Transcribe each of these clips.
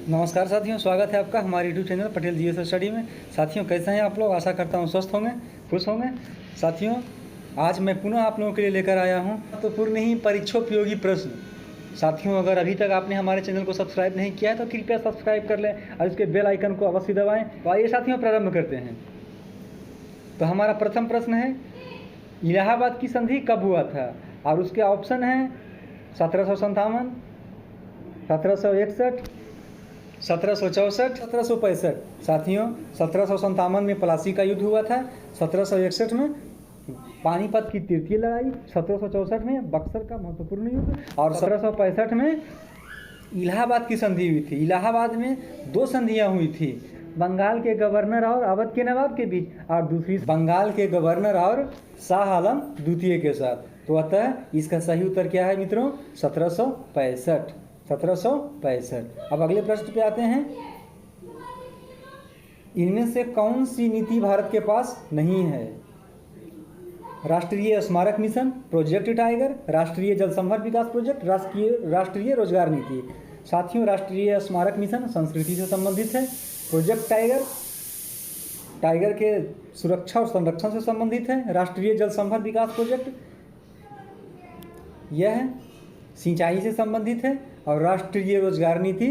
नमस्कार साथियों, स्वागत है आपका हमारे YouTube channel Patel GS study में। साथियों, कैसे हैं आप लोग? आशा करता हूं स्वस्थ होंगे, खुश होंगे। साथियों, आज मैं पुनः आप लोगों के लिए लेकर आया हूं तो पूर्ण ही परीक्षोपयोगी प्रश्न। साथियों, अगर अभी तक आपने हमारे चैनल को सब्सक्राइब नहीं किया है तो कृपया सब्सक्राइब कर लें और इसके बेल आइकन को अवश्य दबाएँ। तो आइए साथियों, प्रारंभ करते हैं। तो हमारा प्रथम प्रश्न है, इलाहाबाद की संधि कब हुआ था? और उसके ऑप्शन हैं 1757, 1761, 1764, 1765। साथियों, 1757 में प्लासी का युद्ध हुआ था, 1761 में पानीपत की तृतीय लड़ाई, 1764 में बक्सर का महत्वपूर्ण युद्ध और 1765 में इलाहाबाद की संधि हुई थी। इलाहाबाद में दो संधियां हुई थी, बंगाल के गवर्नर और अवध के नवाब के बीच, और दूसरी बंगाल के गवर्नर और शाह आलम द्वितीय के साथ। तो अतः इसका सही उत्तर क्या है मित्रों? 1765। 1765। अब अगले प्रश्न पे आते हैं। इनमें से कौन सी नीति भारत के पास नहीं है? राष्ट्रीय स्मारक मिशन, प्रोजेक्ट टाइगर, राष्ट्रीय जल संवर्धन विकास प्रोजेक्ट, राष्ट्रीय रोजगार नीति। साथियों, राष्ट्रीय स्मारक मिशन संस्कृति से संबंधित है। प्रोजेक्ट टाइगर के सुरक्षा और संरक्षण से संबंधित है। राष्ट्रीय जल संवर्धन विकास प्रोजेक्ट यह सिंचाई से संबंधित है। और राष्ट्रीय रोजगार नीति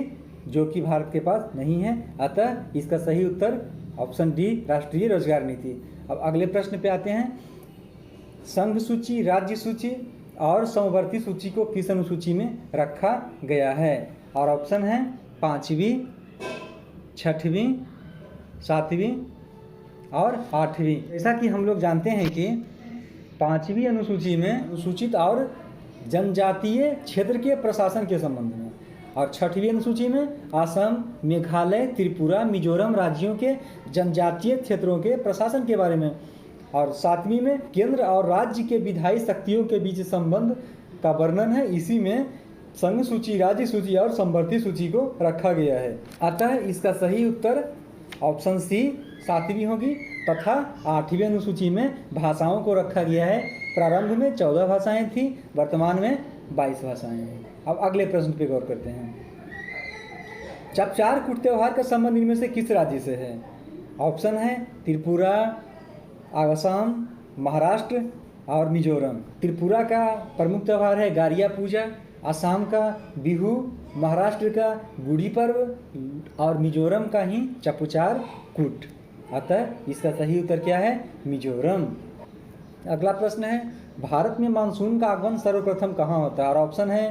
जो कि भारत के पास नहीं है, अतः इसका सही उत्तर ऑप्शन डी, राष्ट्रीय रोजगार नीति। अब अगले प्रश्न पे आते हैं। संघ सूची, राज्य सूची और समवर्ती सूची को किस अनुसूची में रखा गया है? और ऑप्शन है 5वीं, 6वीं, 7वीं और 8वीं। जैसा कि हम लोग जानते हैं कि 5वीं अनुसूची में अनुसूचित और जनजातीय क्षेत्र के प्रशासन के संबंध में, और 6वीं अनुसूची में असम, मेघालय, त्रिपुरा, मिजोरम राज्यों के जनजातीय क्षेत्रों के प्रशासन के बारे में, और 7वीं में केंद्र और राज्य के विधायी शक्तियों के बीच संबंध का वर्णन है। इसी में संघ सूची, राज्य सूची और समवर्ती सूची को रखा गया है। अतः इसका सही उत्तर ऑप्शन सी 7वीं होगी, तथा 8वीं अनुसूची में भाषाओं को रखा गया है। प्रारंभ में 14 भाषाएं थी, वर्तमान में 22 भाषाएं हैं। अब अगले प्रश्न पे गौर करते हैं। चार कूट त्योहार का संबंध इनमें से किस राज्य से है? ऑप्शन है त्रिपुरा, असम, महाराष्ट्र और मिजोरम। त्रिपुरा का प्रमुख त्यौहार है गारिया पूजा, असम का बिहू, महाराष्ट्र का गुड़ी पर्व और मिजोरम का ही चपुचार कूट। अतः इसका सही उत्तर क्या है? मिजोरम। अगला प्रश्न है, भारत में मानसून का आगमन सर्वप्रथम कहाँ होता है? और ऑप्शन है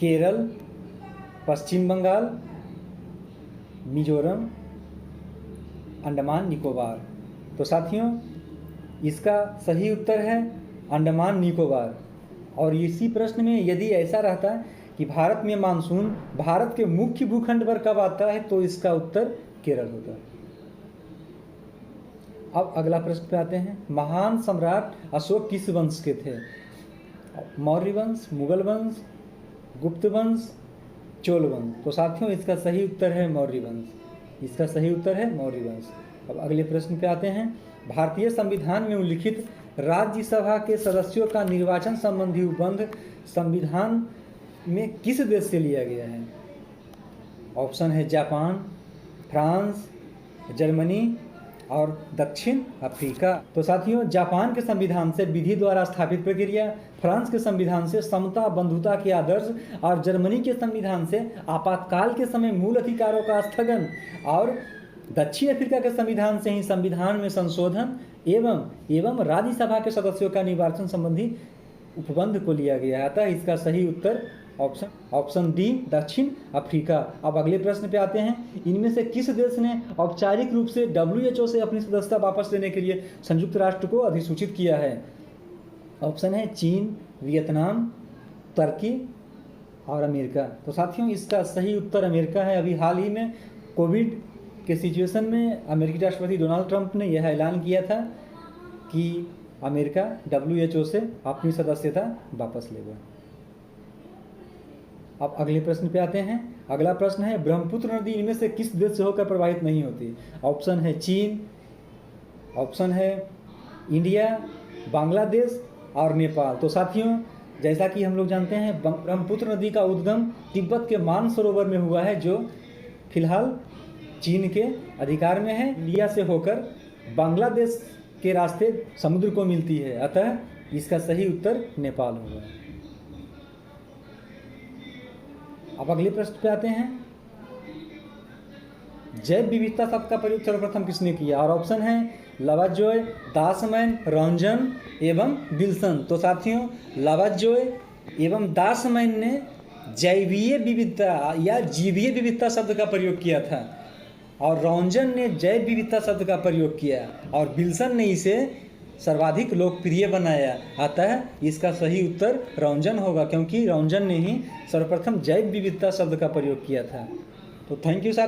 केरल, पश्चिम बंगाल, मिजोरम, अंडमान निकोबार। तो साथियों, इसका सही उत्तर है अंडमान निकोबार। और इसी प्रश्न में यदि ऐसा रहता है कि भारत में मानसून भारत के मुख्य भूखंड पर कब आता है, तो इसका उत्तर केरल होता है। अब अगला प्रश्न पे आते हैं। महान सम्राट अशोक किस वंश के थे? मौर्य वंश, मुगल वंश, गुप्त वंश, चोल वंश। तो साथियों, इसका सही उत्तर है मौर्य वंश। इसका सही उत्तर है मौर्य वंश। अब अगले प्रश्न पे आते हैं। भारतीय संविधान में उल्लिखित राज्यसभा के सदस्यों का निर्वाचन संबंधी उपबंध संविधान में किस देश से लिया गया है? ऑप्शन है जापान, फ्रांस, जर्मनी और दक्षिण अफ्रीका। तो साथियों, जापान के संविधान से विधि द्वारा स्थापित प्रक्रिया, फ्रांस के संविधान से समता बंधुता के आदर्श और जर्मनी के संविधान से आपातकाल के समय मूल अधिकारों का स्थगन और दक्षिण अफ्रीका के संविधान से ही संविधान में संशोधन एवं राज्यसभा के सदस्यों का निर्वाचन संबंधी उपबंध को लिया गया है। अतः इसका सही उत्तर ऑप्शन डी, दक्षिण अफ्रीका। अब अगले प्रश्न पे आते हैं। इनमें से किस देश ने औपचारिक रूप से WHO से अपनी सदस्यता वापस लेने के लिए संयुक्त राष्ट्र को अधिसूचित किया है? ऑप्शन है चीन, वियतनाम, तुर्की और अमेरिका। तो साथियों, इसका सही उत्तर अमेरिका है। अभी हाल ही में कोविड के सिचुएशन में अमेरिकी राष्ट्रपति डोनाल्ड ट्रंप ने यह ऐलान किया था कि अमेरिका WHO से अपनी सदस्यता वापस लेगा। अब अगले प्रश्न पे आते हैं। अगला प्रश्न है, ब्रह्मपुत्र नदी इनमें से किस देश से होकर प्रवाहित नहीं होती? ऑप्शन है चीन, ऑप्शन है इंडिया, बांग्लादेश और नेपाल। तो साथियों, जैसा कि हम लोग जानते हैं ब्रह्मपुत्र नदी का उद्गम तिब्बत के मानसरोवर में हुआ है, जो फिलहाल चीन के अधिकार में है। इंडिया से होकर बांग्लादेश के रास्ते समुद्र को मिलती है, अतः इसका सही उत्तर नेपाल होगा। अब अगले प्रश्न पे आते हैं। जैव विविधता शब्द का प्रयोग सर्वप्रथम किसने किया? और ऑप्शन है लावाज़ोय, दासमैन, रॉन्जन एवं विल्सन। तो साथियों, लावाज़ोय एवं दासमैन ने जैवीय विविधता या जीवीय विविधता शब्द का प्रयोग किया था, और रॉन्जन ने जैव विविधता शब्द का प्रयोग किया, और विल्सन ने इसे सर्वाधिक लोकप्रिय बनाया। अतः इसका सही उत्तर रॉन्जन होगा, क्योंकि रॉन्जन ने ही सर्वप्रथम जैव विविधता शब्द का प्रयोग किया था। तो थैंक यू साथियों।